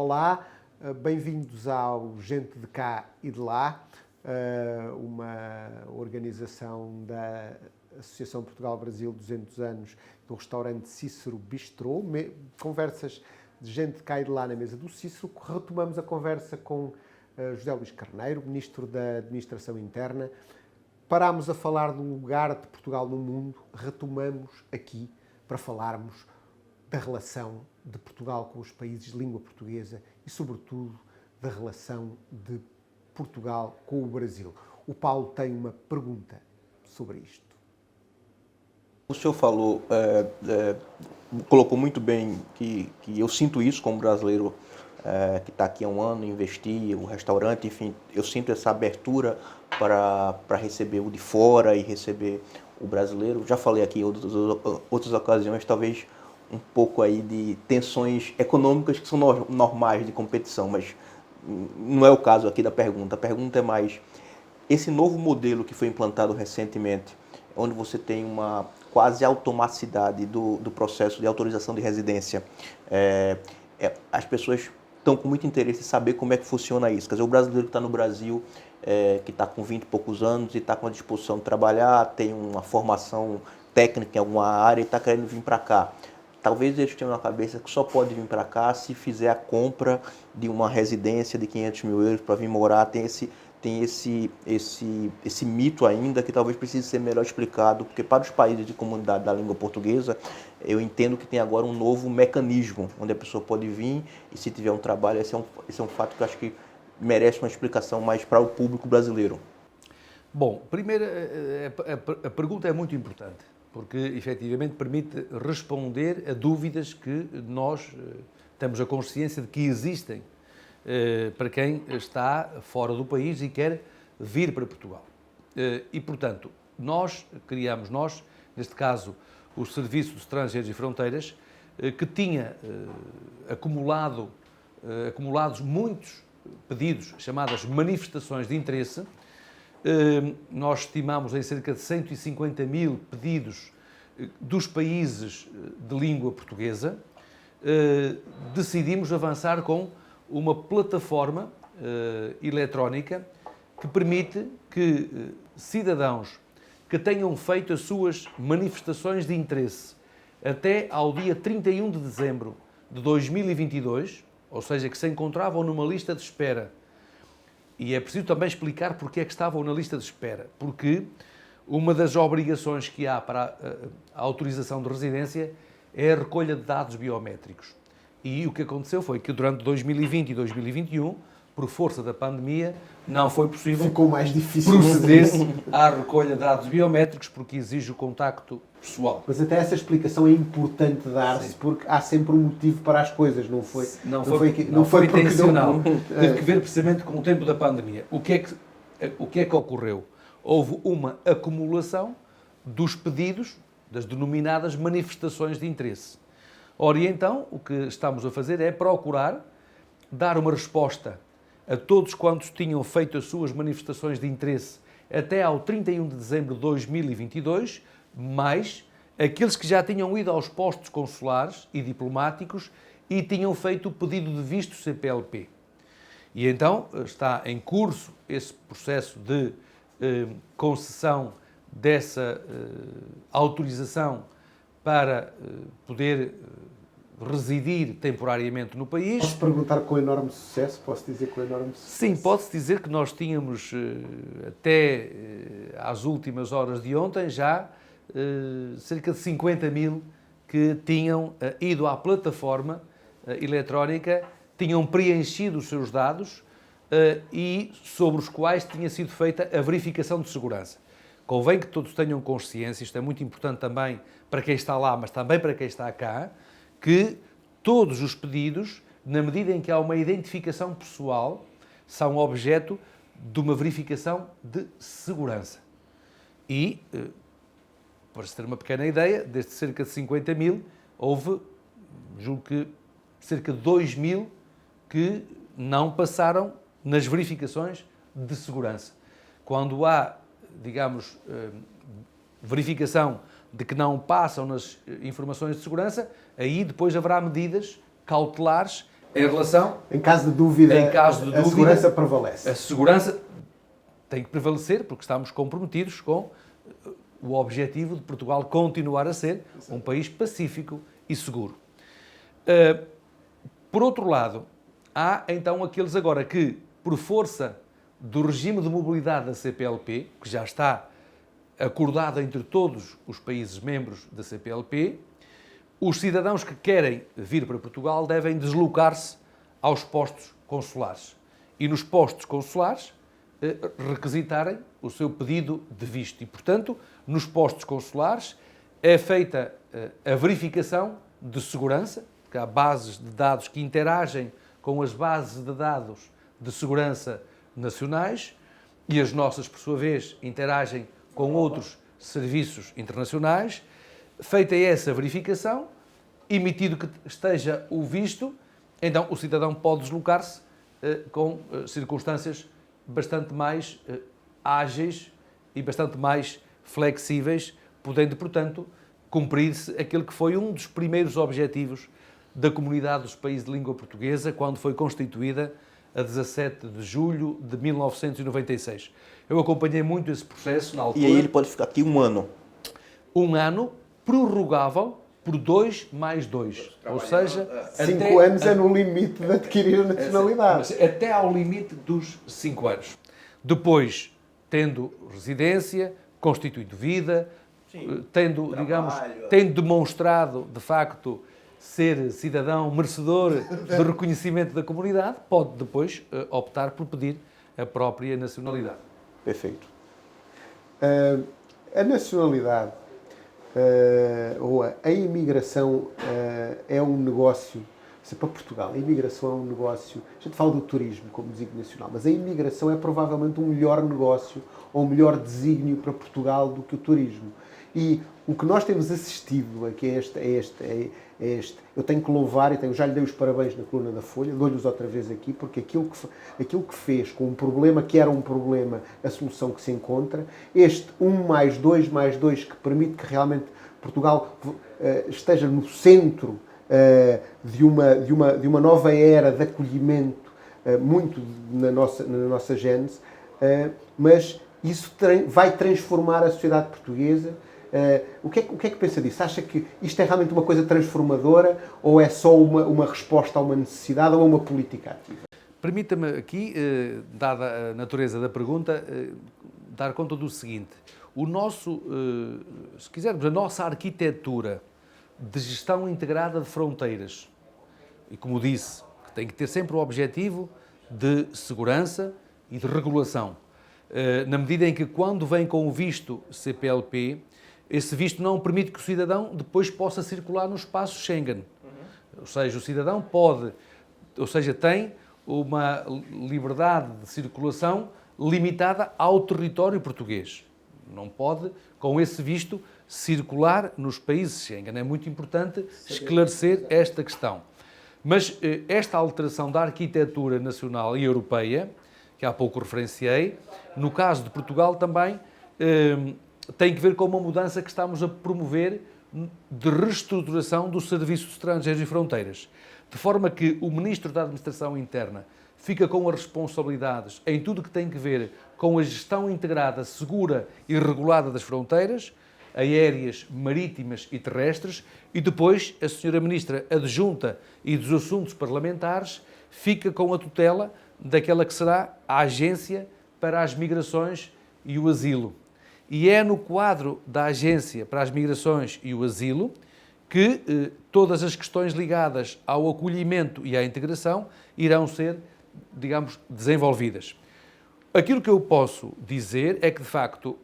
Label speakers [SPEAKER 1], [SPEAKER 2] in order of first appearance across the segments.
[SPEAKER 1] Olá, bem-vindos ao Gente de Cá e de Lá, uma organização da Associação Portugal-Brasil 200 anos do restaurante Cícero Bistrô. Conversas de gente de cá e de lá na mesa do Cícero. Retomamos a conversa com José Luís Carneiro, Ministro da Administração Interna. Parámos a falar do lugar de Portugal no mundo, retomamos aqui para falarmos da relação de Portugal com os países de língua portuguesa e, sobretudo, da relação de Portugal com o Brasil. O Paulo tem uma pergunta sobre isto.
[SPEAKER 2] O senhor falou, colocou muito bem que eu sinto isso como brasileiro que está aqui há um ano, investir, o restaurante, enfim, eu sinto essa abertura para receber o de fora e receber o brasileiro. Já falei aqui em outras ocasiões, talvez um pouco aí de tensões econômicas que são normais de competição, mas não é o caso aqui da pergunta. A pergunta é mais, esse novo modelo que foi implantado recentemente, onde você tem uma quase automaticidade do processo de autorização de residência, as pessoas estão com muito interesse em saber como é que funciona isso. Quer dizer, o brasileiro que está no Brasil, que está com 20 e poucos anos e está com a disposição de trabalhar, tem uma formação técnica em alguma área e está querendo vir para cá. Talvez eles tenham na cabeça que só pode vir para cá se fizer a compra de uma residência de 500 mil euros para vir morar. Tem esse mito ainda que talvez precise ser melhor explicado, porque para os países de comunidade da língua portuguesa, eu entendo que tem agora um novo mecanismo, onde a pessoa pode vir e se tiver um trabalho, esse é um fato que eu acho que merece uma explicação mais para o público brasileiro.
[SPEAKER 3] Bom, primeiro, a pergunta é muito importante, porque efetivamente permite responder a dúvidas que nós temos a consciência de que existem para quem está fora do país e quer vir para Portugal. E, portanto, criamos, neste caso, o Serviço de Estrangeiros e Fronteiras, que tinha acumulados muitos pedidos, chamadas manifestações de interesse. Nós estimamos em cerca de 150 mil pedidos dos países de língua portuguesa. Decidimos avançar com uma plataforma eletrónica que permite que cidadãos que tenham feito as suas manifestações de interesse até ao dia 31 de dezembro de 2022, ou seja, que se encontravam numa lista de espera. E é preciso também explicar porque é que estavam na lista de espera. Porque uma das obrigações que há para a autorização de residência é a recolha de dados biométricos. E o que aconteceu foi que durante 2020 e 2021, por força da pandemia, não foi possível
[SPEAKER 1] Ficou mais difícil
[SPEAKER 3] proceder à recolha de dados biométricos porque exige o contacto pessoal.
[SPEAKER 1] Mas até essa explicação é importante dar-se, porque há sempre um motivo para as coisas, não foi
[SPEAKER 3] intencional. Teve que ver precisamente com o tempo da pandemia. O que é que ocorreu? Houve uma acumulação dos pedidos das denominadas manifestações de interesse. Ora, e então, o que estamos a fazer é procurar dar uma resposta a todos quantos tinham feito as suas manifestações de interesse até ao 31 de dezembro de 2022, mais aqueles que já tinham ido aos postos consulares e diplomáticos e tinham feito o pedido de visto CPLP. E então está em curso esse processo de concessão dessa autorização para poder residir temporariamente no país.
[SPEAKER 1] Posso perguntar com enorme sucesso? Posso dizer com enorme sucesso?
[SPEAKER 3] Sim, pode-se dizer que nós tínhamos até às últimas horas de ontem já cerca de 50 mil que tinham ido à plataforma eletrónica, tinham preenchido os seus dados e sobre os quais tinha sido feita a verificação de segurança. Convém que todos tenham consciência, isto é muito importante também para quem está lá, mas também para quem está cá, que todos os pedidos, na medida em que há uma identificação pessoal, são objeto de uma verificação de segurança. E, para se ter uma pequena ideia, desde cerca de 50 mil, houve, julgo que, cerca de 2 mil que não passaram nas verificações de segurança. Quando há, digamos, verificação de que não passam nas informações de segurança, aí depois haverá medidas cautelares Em relação...
[SPEAKER 1] Em caso de dúvida,
[SPEAKER 3] a
[SPEAKER 1] segurança prevalece.
[SPEAKER 3] A segurança tem que prevalecer, porque estamos comprometidos com o objetivo de Portugal continuar a ser um país pacífico e seguro. Por outro lado, há então aqueles agora que, por força do regime de mobilidade da CPLP, que já está acordado entre todos os países membros da CPLP, os cidadãos que querem vir para Portugal devem deslocar-se aos postos consulares. E nos postos consulares requisitarem o seu pedido de visto. E, portanto, nos postos consulares é feita a verificação de segurança, porque há bases de dados que interagem com as bases de dados de segurança nacionais e as nossas, por sua vez, interagem com outros serviços internacionais. Feita essa verificação, emitido que esteja o visto, então o cidadão pode deslocar-se com circunstâncias bastante mais ágeis e bastante mais flexíveis, podendo, portanto, cumprir-se aquele que foi um dos primeiros objetivos da Comunidade dos Países de Língua Portuguesa, quando foi constituída a 17 de julho de 1996. Eu acompanhei muito esse processo na altura.
[SPEAKER 2] E aí ele pode ficar aqui um ano?
[SPEAKER 3] Um ano prorrogável por 2 mais 2. Ou seja,
[SPEAKER 1] 5 anos é no limite de adquirir a nacionalidade.
[SPEAKER 3] Até ao limite dos 5 anos. Depois, tendo residência, constituído vida, tendo, digamos, tendo demonstrado, de facto, ser cidadão merecedor do reconhecimento da comunidade, pode depois optar por pedir a própria nacionalidade.
[SPEAKER 2] Perfeito.
[SPEAKER 1] A nacionalidade ou a imigração é um negócio, para Portugal, a imigração é um negócio, a gente fala do turismo como desígnio nacional, mas a imigração é provavelmente um melhor negócio ou um melhor desígnio para Portugal do que o turismo. E o que nós temos assistido aqui é este. Eu tenho que louvar, e já lhe dei os parabéns na coluna da Folha, dou-lhes outra vez aqui, porque aquilo que fez com um problema que era um problema, a solução que se encontra, este 1 mais 2 mais 2, que permite que realmente Portugal esteja no centro de uma nova era de acolhimento, muito na nossa gênese, mas isso vai transformar a sociedade portuguesa. O que é que pensa disso? Acha que isto é realmente uma coisa transformadora ou é só uma resposta a uma necessidade ou a uma política ativa?
[SPEAKER 3] Permita-me aqui, dada a natureza da pergunta, dar conta do seguinte. Se quisermos, a nossa arquitetura de gestão integrada de fronteiras, e como disse, que tem que ter sempre o objetivo de segurança e de regulação, na medida em que quando vem com o visto CPLP, esse visto não permite que o cidadão depois possa circular no espaço Schengen. Ou seja, o cidadão tem uma liberdade de circulação limitada ao território português. Não pode, com esse visto, circular nos países Schengen. É muito importante esclarecer esta questão. Mas esta alteração da arquitetura nacional e europeia, que há pouco referenciei, no caso de Portugal também tem que ver com uma mudança que estamos a promover de reestruturação do Serviço de Estrangeiros e Fronteiras, de forma que o Ministro da Administração Interna fica com as responsabilidades em tudo que tem que ver com a gestão integrada, segura e regulada das fronteiras, aéreas, marítimas e terrestres, e depois a Sra. Ministra Adjunta e dos Assuntos Parlamentares fica com a tutela daquela que será a Agência para as Migrações e o Asilo. E é no quadro da Agência para as Migrações e o Asilo que todas as questões ligadas ao acolhimento e à integração irão ser, digamos, desenvolvidas. Aquilo que eu posso dizer é que, de facto,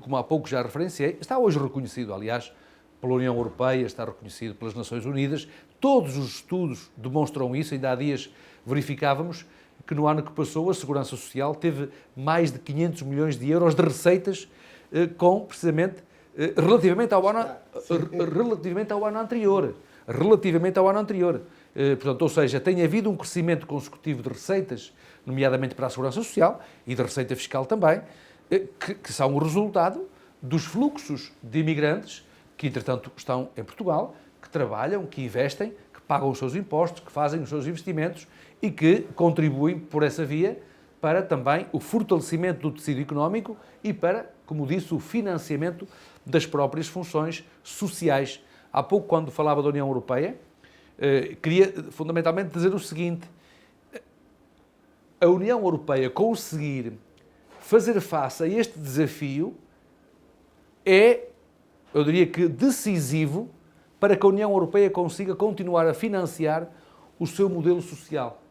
[SPEAKER 3] como há pouco já referenciei, está hoje reconhecido, aliás, pela União Europeia, está reconhecido pelas Nações Unidas, todos os estudos demonstram isso. Ainda há dias verificávamos que no ano que passou a Segurança Social teve mais de 500 milhões de euros de receitas precisamente, relativamente ao ano anterior. Portanto, ou seja, tem havido um crescimento consecutivo de receitas, nomeadamente para a Segurança Social e da Receita Fiscal também, que são o resultado dos fluxos de imigrantes que, entretanto, estão em Portugal, que trabalham, que investem, que pagam os seus impostos, que fazem os seus investimentos e que contribuem por essa via para também o fortalecimento do tecido económico e para, como disse, o financiamento das próprias funções sociais. Há pouco, quando falava da União Europeia, queria fundamentalmente dizer o seguinte: a União Europeia conseguir fazer face a este desafio é, eu diria que, decisivo para que a União Europeia consiga continuar a financiar o seu modelo social.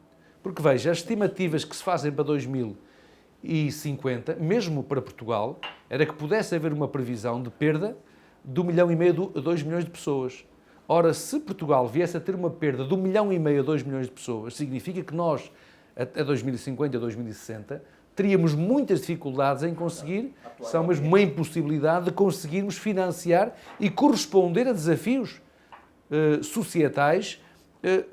[SPEAKER 3] Porque, veja, as estimativas que se fazem para 2050, mesmo para Portugal, era que pudesse haver uma previsão de perda de 1,5 milhão a 2 milhões de pessoas. Ora, se Portugal viesse a ter uma perda de 1,5 milhão a 2 milhões de pessoas, significa que nós, até 2050 a 2060, teríamos muitas dificuldades em conseguir, são mesmo uma impossibilidade de conseguirmos financiar e corresponder a desafios societais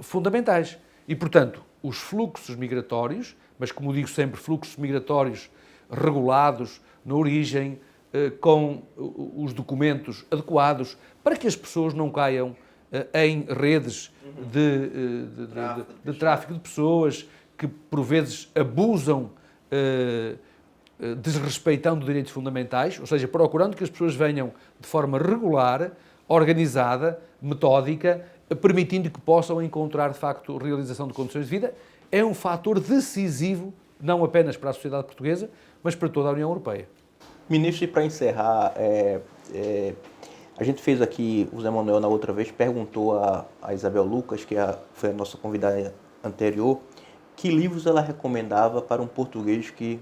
[SPEAKER 3] fundamentais. E, portanto, os fluxos migratórios, mas como digo sempre, fluxos migratórios regulados, na origem, com os documentos adequados, para que as pessoas não caiam em redes de tráfico de pessoas, que por vezes abusam, desrespeitando direitos fundamentais, ou seja, procurando que as pessoas venham de forma regular, organizada, metódica, permitindo que possam encontrar, de facto, realização de condições de vida. É um fator decisivo, não apenas para a sociedade portuguesa, mas para toda a União Europeia.
[SPEAKER 2] Ministro, e para encerrar, a gente fez aqui, o Zé Manuel na outra vez perguntou a Isabel Lucas, que foi a nossa convidada anterior, que livros ela recomendava para um português que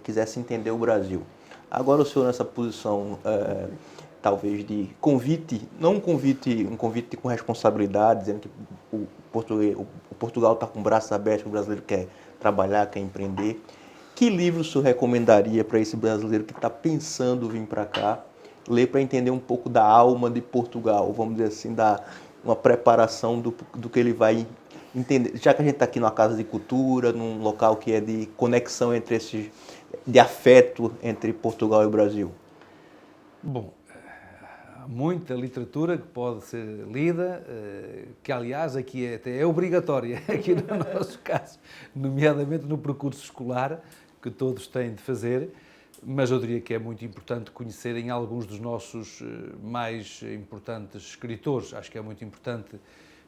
[SPEAKER 2] quisesse entender o Brasil. Agora o senhor nessa posição, talvez de convite, não um convite com responsabilidade, dizendo que o Portugal está com braços abertos, que o brasileiro quer trabalhar, quer empreender. Que livro o senhor recomendaria para esse brasileiro que está pensando vir para cá, ler para entender um pouco da alma de Portugal, vamos dizer assim, uma preparação do que ele vai entender, já que a gente está aqui numa casa de cultura, num local que é de conexão de afeto entre Portugal e o Brasil?
[SPEAKER 3] Bom, há muita literatura que pode ser lida, que aliás aqui até é obrigatória, aqui no nosso caso, nomeadamente no percurso escolar, que todos têm de fazer, mas eu diria que é muito importante conhecerem alguns dos nossos mais importantes escritores. Acho que é muito importante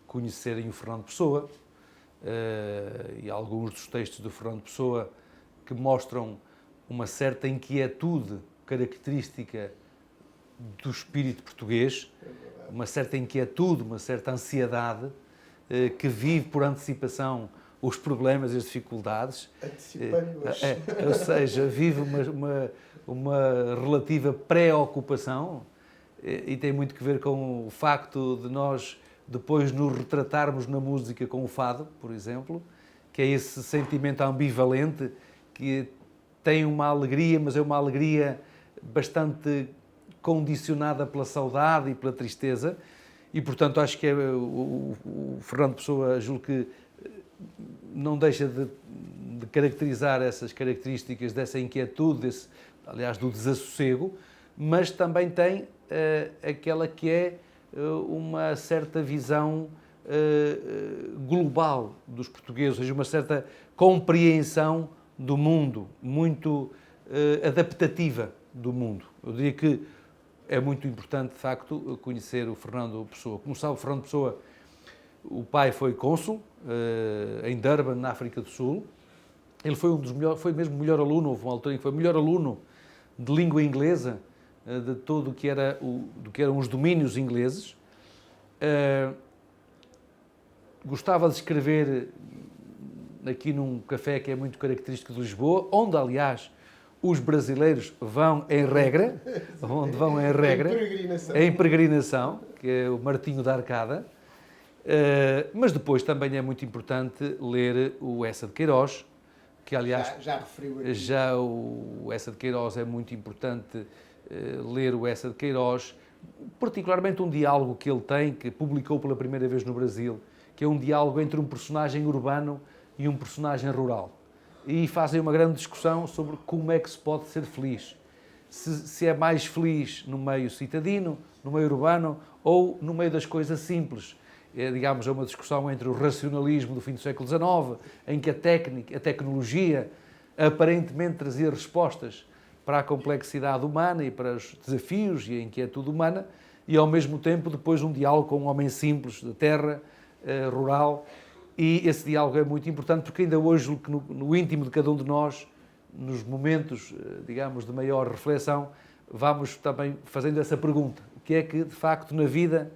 [SPEAKER 3] conhecerem o Fernando Pessoa e alguns dos textos do Fernando Pessoa que mostram uma certa inquietude característica do espírito português, uma certa inquietude, uma certa ansiedade, que vive por antecipação os problemas e as dificuldades.
[SPEAKER 1] Antecipando-os.
[SPEAKER 3] Ou seja, vive uma relativa preocupação e tem muito que ver com o facto de nós depois nos retratarmos na música com o fado, por exemplo, que é esse sentimento ambivalente que tem uma alegria, mas é uma alegria bastante condicionada pela saudade e pela tristeza, e portanto acho que o Fernando Pessoa, julgo que não deixa de caracterizar essas características dessa inquietude, aliás, do desassossego, mas também tem aquela que é uma certa visão global dos portugueses, ou seja, uma certa compreensão do mundo, muito adaptativa do mundo. Eu diria que é muito importante, de facto, conhecer o Fernando Pessoa. Como sabe, o Fernando Pessoa, o pai foi cônsul em Durban, na África do Sul. Ele foi foi mesmo o melhor aluno, houve uma altura em que foi o melhor aluno de língua inglesa de todo o que eram os domínios ingleses. Gostava de escrever aqui num café que é muito característico de Lisboa, onde, aliás, os brasileiros vão em regra, em peregrinação, que é o Martinho da Arcada. Mas depois também é muito importante ler o Eça de Queiroz, que aliás
[SPEAKER 1] já referiu aqui.
[SPEAKER 3] Já o Eça de Queiroz é muito importante ler o Eça de Queiroz, particularmente um diálogo que ele tem, que publicou pela primeira vez no Brasil, que é um diálogo entre um personagem urbano e um personagem rural. E fazem uma grande discussão sobre como é que se pode ser feliz. Se é mais feliz no meio citadino, no meio urbano ou no meio das coisas simples. digamos, é uma discussão entre o racionalismo do fim do século XIX, em que a tecnologia aparentemente trazia respostas para a complexidade humana e para os desafios e a inquietude humana, e ao mesmo tempo depois um diálogo com um homem simples da terra, rural, e esse diálogo é muito importante porque ainda hoje no íntimo de cada um de nós, nos momentos, digamos, de maior reflexão, vamos também fazendo essa pergunta: o que é que de facto na vida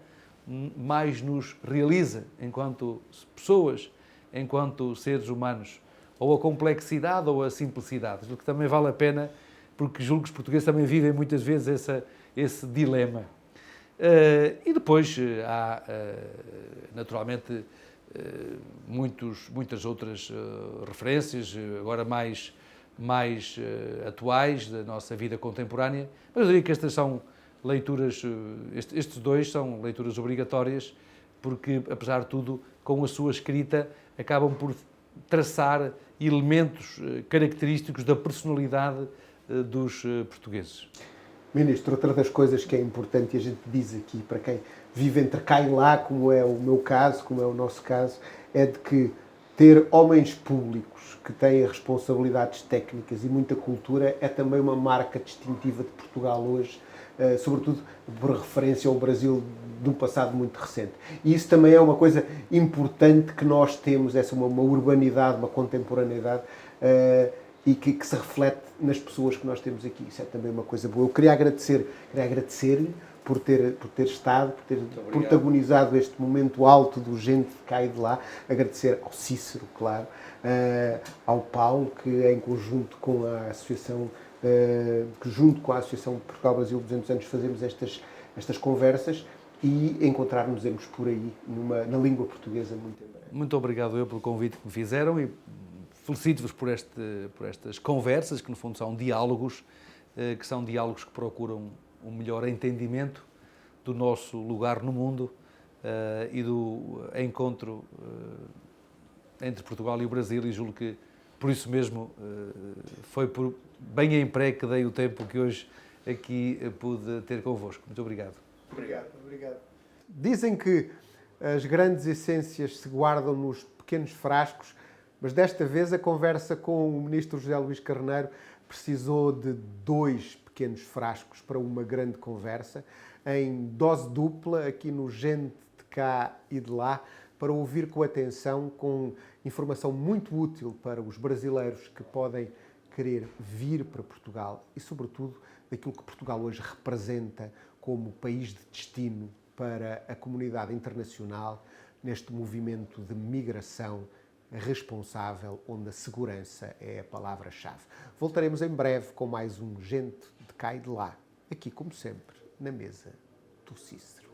[SPEAKER 3] mais nos realiza enquanto pessoas, enquanto seres humanos? Ou a complexidade ou a simplicidade, o que também vale a pena, porque julgo que os portugueses também vivem muitas vezes esse dilema. E depois há, naturalmente, muitas outras referências, agora mais atuais da nossa vida contemporânea, mas eu diria que estas são leituras, estes dois são leituras obrigatórias, porque, apesar de tudo, com a sua escrita, acabam por traçar elementos característicos da personalidade dos portugueses.
[SPEAKER 1] Ministro, outra das coisas que é importante e a gente diz aqui para quem vive entre cá e lá, como é o meu caso, como é o nosso caso, é de que ter homens públicos que têm responsabilidades técnicas e muita cultura é também uma marca distintiva de Portugal hoje, sobretudo por referência ao Brasil de um passado muito recente. E isso também é uma coisa importante que nós temos, essa uma urbanidade, uma contemporaneidade, e que se reflete nas pessoas que nós temos aqui. Isso é também uma coisa boa. Eu queria agradecer-lhe por ter estado, por ter protagonizado este momento alto do Gente de Cá e de Lá. Agradecer ao Cícero, claro, ao Paulo, que em conjunto com a Associação, Portugal-Brasil 200 anos, fazemos estas conversas e encontrarmos por aí na língua portuguesa muito em breve.
[SPEAKER 3] Muito obrigado eu pelo convite que me fizeram e felicito-vos por estas conversas, que no fundo são diálogos, que procuram um melhor entendimento do nosso lugar no mundo e do encontro entre Portugal e o Brasil, e julgo que por isso mesmo foi bem em pré que dei o tempo que hoje aqui pude ter convosco. Muito obrigado.
[SPEAKER 1] Obrigado. Dizem que as grandes essências se guardam nos pequenos frascos, mas desta vez a conversa com o Ministro José Luís Carneiro precisou de 2 pequenos frascos para uma grande conversa, em dose dupla, aqui no Gente de Cá e de Lá, para ouvir com atenção, com informação muito útil para os brasileiros que podem querer vir para Portugal e, sobretudo, daquilo que Portugal hoje representa como país de destino para a comunidade internacional neste movimento de migração responsável, onde a segurança é a palavra-chave. Voltaremos em breve com mais um Gente de Cá e de Lá, aqui, como sempre, na mesa do Cícero.